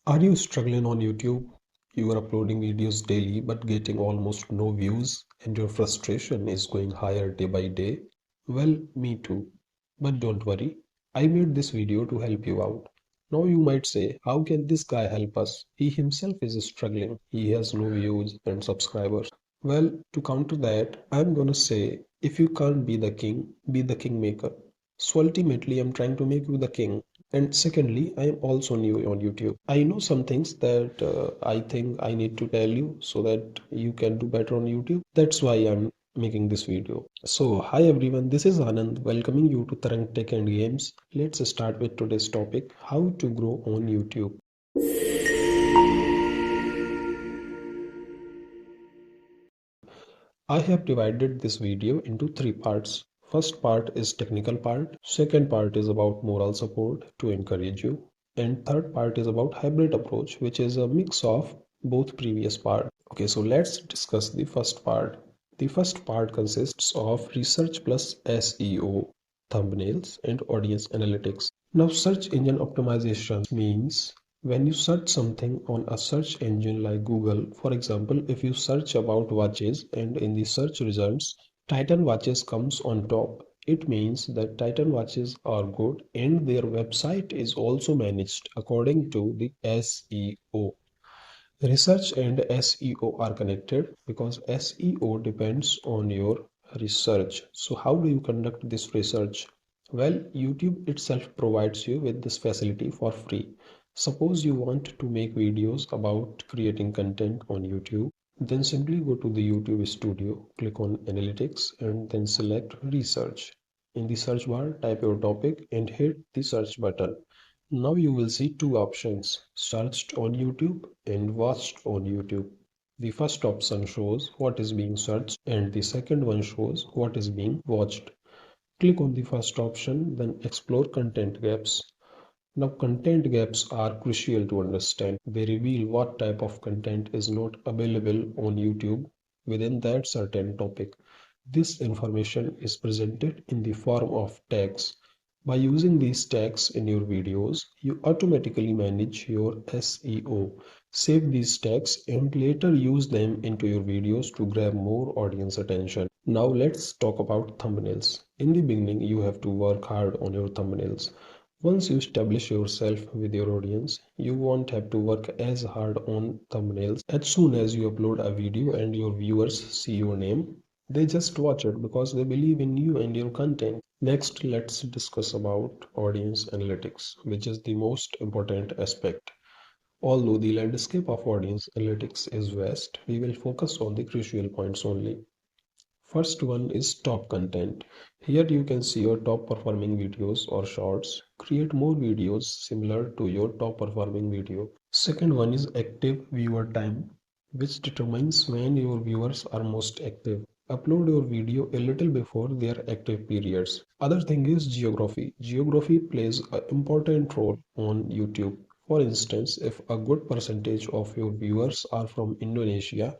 Are you struggling on YouTube? You are uploading videos daily but getting almost no views, and your frustration is going higher day by day? Well, me too. But don't worry, I made this video to help you out. Now you might say, how can this guy help us? He himself is struggling. He has no views and subscribers. Well, to counter that, I'm gonna say, if you can't be the kingmaker. So ultimately, I'm trying to make you the king. And secondly, I am also new on YouTube. I know some things that I think I need to tell you so that you can do better on YouTube. That's why I'm making this video. So, hi everyone, this is Anand welcoming you to Tarang Tech and Games. Let's start with today's topic, how to grow on YouTube. I have divided this video into three parts. First part is technical part, second part is about moral support to encourage you, and third part is about hybrid approach, which is a mix of both previous part. Okay, so let's discuss the first part. The first part consists of research plus SEO, thumbnails, and audience analytics. Now, search engine optimization means when you search something on a search engine like Google, for example, if you search about watches and in the search results, Titan watches comes on top. It means that Titan watches are good and their website is also managed according to the SEO. Research and SEO are connected because SEO depends on your research. So how do you conduct this research? Well, YouTube itself provides you with this facility for free. Suppose you want to make videos about creating content on YouTube, then simply go to the YouTube studio, click on analytics and then select research. In the search bar, type your topic and hit the search button. Now you will see two options, searched on YouTube and watched on YouTube. The first option shows what is being searched and the second one shows what is being watched. Click on the first option, then explore content gaps. Now content gaps are crucial to understand. They reveal what type of content is not available on YouTube within that certain topic. This information is presented in the form of tags. By using these tags in your videos, you automatically manage your SEO. Save these tags and later use them into your videos to grab more audience attention. Now let's talk about thumbnails. In the beginning, you have to work hard on your thumbnails. Once you establish yourself with your audience, you won't have to work as hard on thumbnails. As soon as you upload a video and your viewers see your name, they just watch it because they believe in you and your content. Next, let's discuss about audience analytics, which is the most important aspect. Although the landscape of audience analytics is vast, we will focus on the crucial points only. First one is top content. Here you can see your top performing videos or shorts. Create more videos similar to your top performing video. Second one is active viewer time, which determines when your viewers are most active. Upload your video a little before their active periods. Other thing is geography. Geography plays an important role on YouTube. For instance, if a good percentage of your viewers are from Indonesia,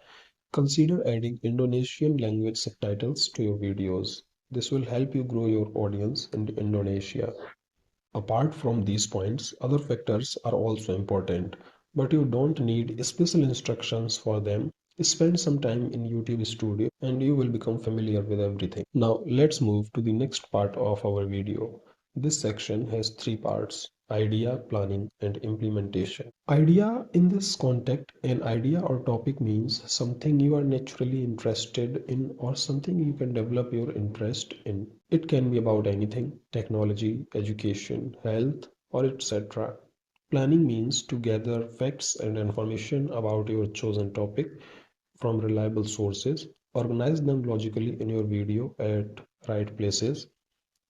consider adding Indonesian language subtitles to your videos. This will help you grow your audience in Indonesia. Apart from these points, other factors are also important, but you don't need special instructions for them. Spend some time in YouTube Studio and you will become familiar with everything. Now let's move to the next part of our video. This section has three parts: idea, planning, and implementation. Idea in this context, an idea or topic means something you are naturally interested in or something you can develop your interest in. It can be about anything, technology, education, health, or etc. Planning means to gather facts and information about your chosen topic from reliable sources, organize them logically in your video at right places.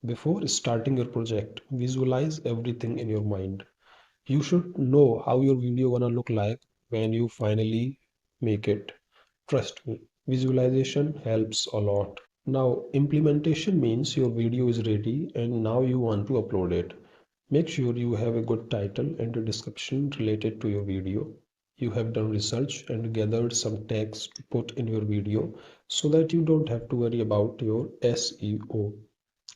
Before starting your project, visualize everything in your mind. You should know how your video gonna look like when you finally make it. Trust me, visualization helps a lot. Now, implementation means your video is ready and now you want to upload it. Make sure you have a good title and a description related to your video. You have done research and gathered some tags to put in your video so that you don't have to worry about your SEO.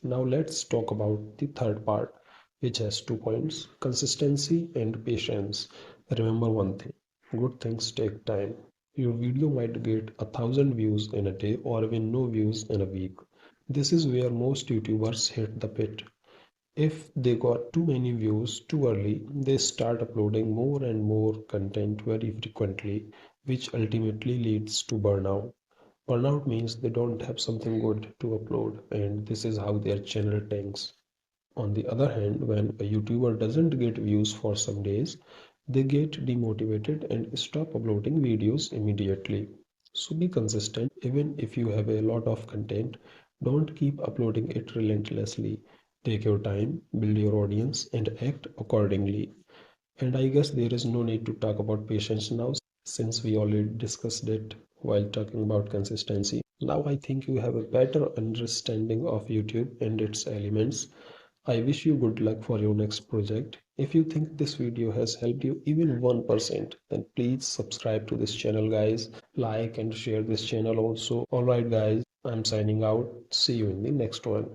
Now let's talk about the third part, which has 2 points, consistency and patience. Remember one thing, good things take time. Your video might get 1,000 views in a day or even no views in a week. This is where most YouTubers hit the pit. If they got too many views too early, they start uploading more and more content very frequently, which ultimately leads to burnout. Burnout means they don't have something good to upload, and this is how their channel tanks. On the other hand, when a YouTuber doesn't get views for some days, they get demotivated and stop uploading videos immediately. So be consistent, even if you have a lot of content, don't keep uploading it relentlessly. Take your time, build your audience, and act accordingly. And I guess there is no need to talk about patience now, since we already discussed it while talking about consistency. Now I think you have a better understanding of YouTube and its elements. I wish you good luck for your next project. If you think this video has helped you even 1%, then please subscribe to this channel, guys. Like and share this channel also. Alright guys, I'm signing out. See you in the next one.